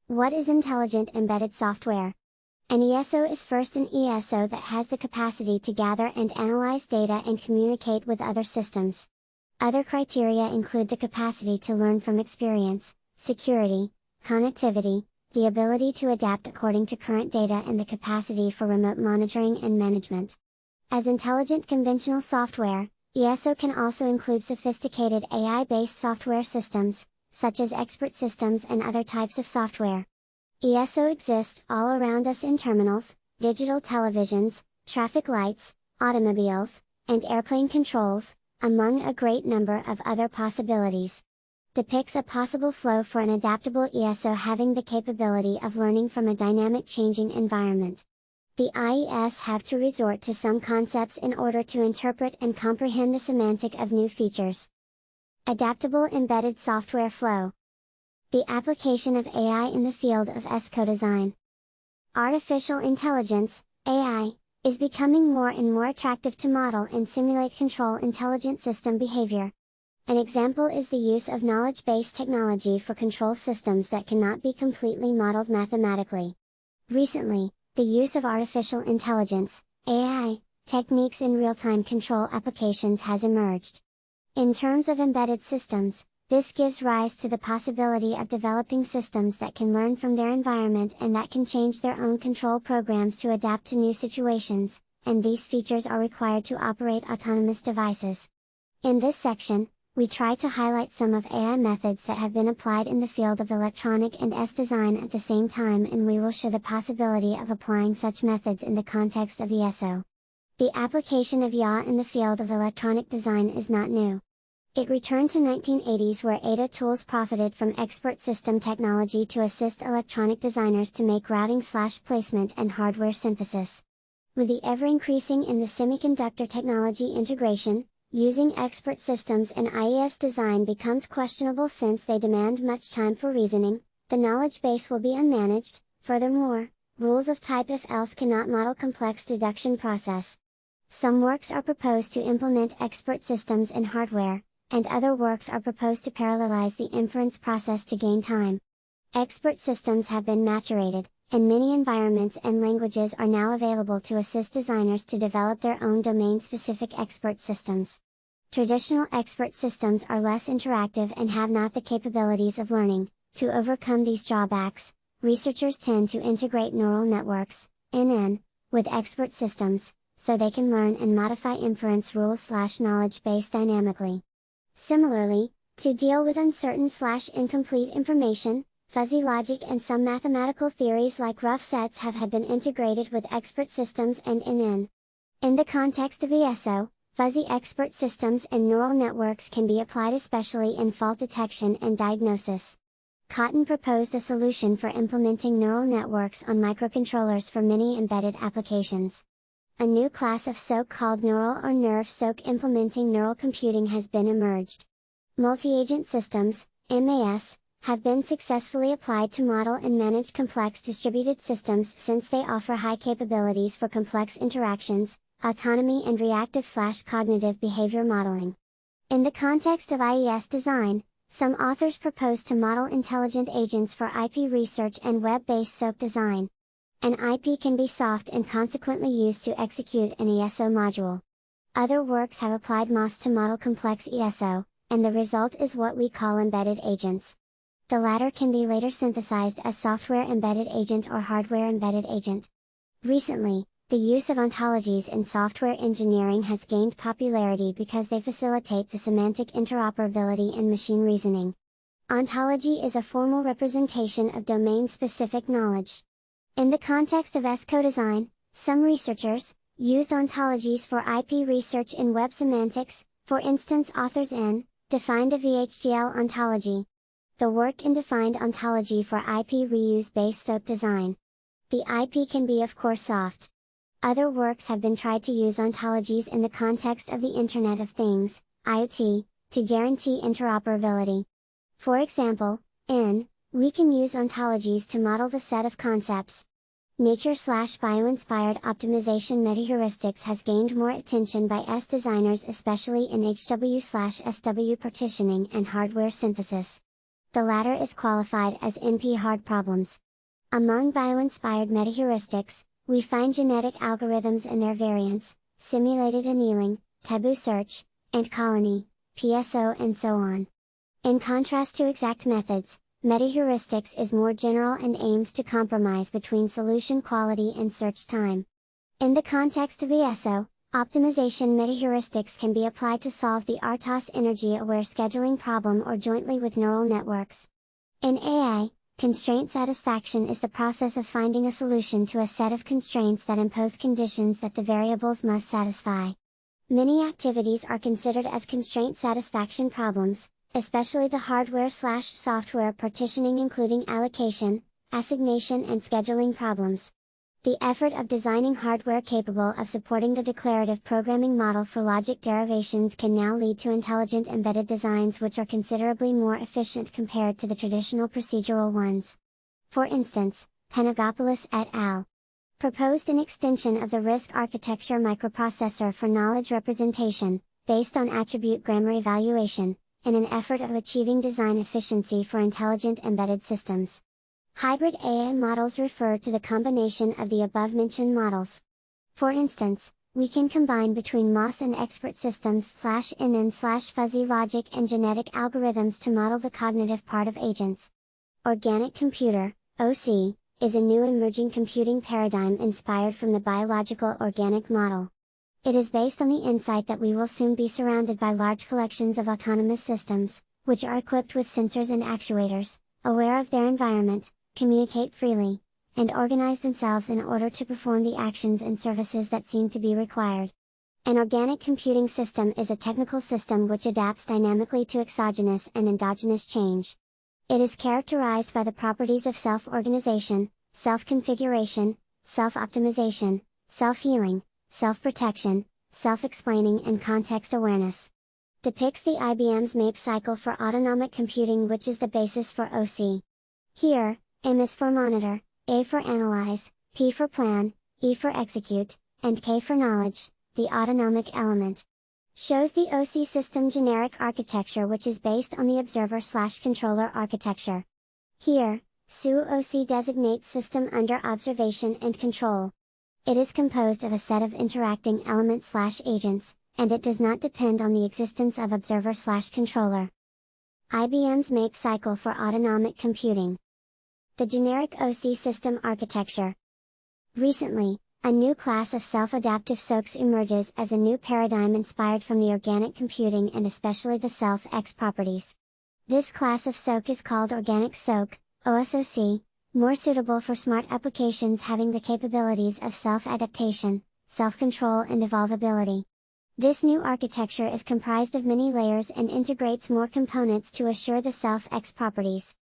What is intelligent embedded software? An ESO is first an ESO that has the capacity to gather and analyze data and communicate with other systems. Other criteria include the capacity to learn from experience, security, connectivity, the ability to adapt according to current data and the capacity for remote monitoring and management. As intelligent conventional software, ESO can also include sophisticated AI-based software systems, such as expert systems and other types of software. ESO exists all around us in terminals, digital televisions, traffic lights, automobiles, and airplane controls, among a great number of other possibilities. Depicts a possible flow for an adaptable ESO having the capability of learning from a dynamic changing environment. The IES have to resort to some concepts in order to interpret and comprehend the semantic of new features. Adaptable embedded software flow. The application of AI in the field of ESCO design. Artificial intelligence, AI, is becoming more and more attractive to model and simulate control intelligent system behavior. An example is the use of knowledge-based technology for control systems that cannot be completely modeled mathematically. Recently, the use of artificial intelligence, AI, techniques in real-time control applications has emerged. In terms of embedded systems, this gives rise to the possibility of developing systems that can learn from their environment and that can change their own control programs to adapt to new situations, and these features are required to operate autonomous devices. In this section, we try to highlight some of AI methods that have been applied in the field of electronic and ES design at the same time, and we will show the possibility of applying such methods in the context of ESO. The application of IA in the field of electronic design is not new. It returned to 1980s where Ada tools profited from expert system technology to assist electronic designers to make routing/placement and hardware synthesis. With the ever-increasing in the semiconductor technology integration, using expert systems in IES design becomes questionable since they demand much time for reasoning, the knowledge base will be unmanaged. Furthermore, rules of type if-else cannot model complex deduction process. Some works are proposed to implement expert systems in hardware, and other works are proposed to parallelize the inference process to gain time. Expert systems have been maturated, and many environments and languages are now available to assist designers to develop their own domain-specific expert systems. Traditional expert systems are less interactive and have not the capabilities of learning. To overcome these drawbacks, researchers tend to integrate neural networks, NN, with expert systems, so they can learn and modify inference rules/knowledge base dynamically. Similarly, to deal with uncertain/incomplete information, fuzzy logic and some mathematical theories like rough sets have been integrated with expert systems and NN. In the context of ESO, fuzzy expert systems and neural networks can be applied especially in fault detection and diagnosis. Cotton proposed a solution for implementing neural networks on microcontrollers for many embedded applications. A new class of SOC called neural or nerve SOC implementing neural computing has been emerged. Multi-agent systems, MAS, have been successfully applied to model and manage complex distributed systems since they offer high capabilities for complex interactions, autonomy and reactive/cognitive behavior modeling. In the context of IES design, some authors propose to model intelligent agents for IP research and web-based SOC design. An IP can be soft and consequently used to execute an ESO module. Other works have applied MAS to model complex ESO, and the result is what we call embedded agents. The latter can be later synthesized as software embedded agent or hardware embedded agent. Recently, the use of ontologies in software engineering has gained popularity because they facilitate the semantic interoperability in machine reasoning. Ontology is a formal representation of domain-specific knowledge. In the context of ESCO design, some researchers used ontologies for IP research in web semantics. For instance, authors N defined a VHDL ontology. The work in defined ontology for IP reuse-based SOC design. The IP can be of course soft. Other works have been tried to use ontologies in the context of the Internet of Things, IoT, to guarantee interoperability. For example, in we can use ontologies to model the set of concepts. Nature/bio-inspired optimization metaheuristics has gained more attention by ES designers, especially in HW/SW partitioning and hardware synthesis. the latter is qualified as NP hard problems. Among bio-inspired metaheuristics, we find genetic algorithms and their variants, simulated annealing, taboo search, ant colony, PSO and so on. In contrast to exact methods, metaheuristics is more general and aims to compromise between solution quality and search time. In the context of ESO, optimization metaheuristics can be applied to solve the RTOS energy-aware scheduling problem or jointly with neural networks. In AI, constraint satisfaction is the process of finding a solution to a set of constraints that impose conditions that the variables must satisfy. Many activities are considered as constraint satisfaction problems, especially the hardware/software partitioning including allocation, assignation and scheduling problems. The effort of designing hardware capable of supporting the declarative programming model for logic derivations can now lead to intelligent embedded designs which are considerably more efficient compared to the traditional procedural ones. For instance, Panagopoulos et al. Proposed an extension of the RISC architecture microprocessor for knowledge representation, based on attribute grammar evaluation, in an effort of achieving design efficiency for intelligent embedded systems. Hybrid AI models refer to the combination of the above-mentioned models. For instance, we can combine between MOS and expert systems/NN/fuzzy logic and genetic algorithms to model the cognitive part of agents. Organic computer, OC, is a new emerging computing paradigm inspired from the biological organic model. It is based on the insight that we will soon be surrounded by large collections of autonomous systems, which are equipped with sensors and actuators, aware of their environment, communicate freely, and organize themselves in order to perform the actions and services that seem to be required. An organic computing system is a technical system which adapts dynamically to exogenous and endogenous change. It is characterized by the properties of self-organization, self-configuration, self-optimization, self-healing, self-protection, self-explaining and context awareness. Depicts the IBM's MAPE cycle for autonomic computing which is the basis for OC. Here, M is for monitor, A for analyze, P for plan, E for execute, and K for knowledge, the autonomic element. Shows the OC system generic architecture which is based on the observer/controller architecture. Here, SU-OC designates system under observation and control. It is composed of a set of interacting elements/agents, and it does not depend on the existence of observer/controller. IBM's MAPE cycle for autonomic computing. The generic OC system architecture. Recently, a new class of self-adaptive SOCs emerges as a new paradigm inspired from the organic computing and especially the self-X properties. This class of SOC is called Organic SOC, OSOC, more suitable for smart applications having the capabilities of self-adaptation, self-control and evolvability. This new architecture is comprised of many layers and integrates more components to assure the self-X properties.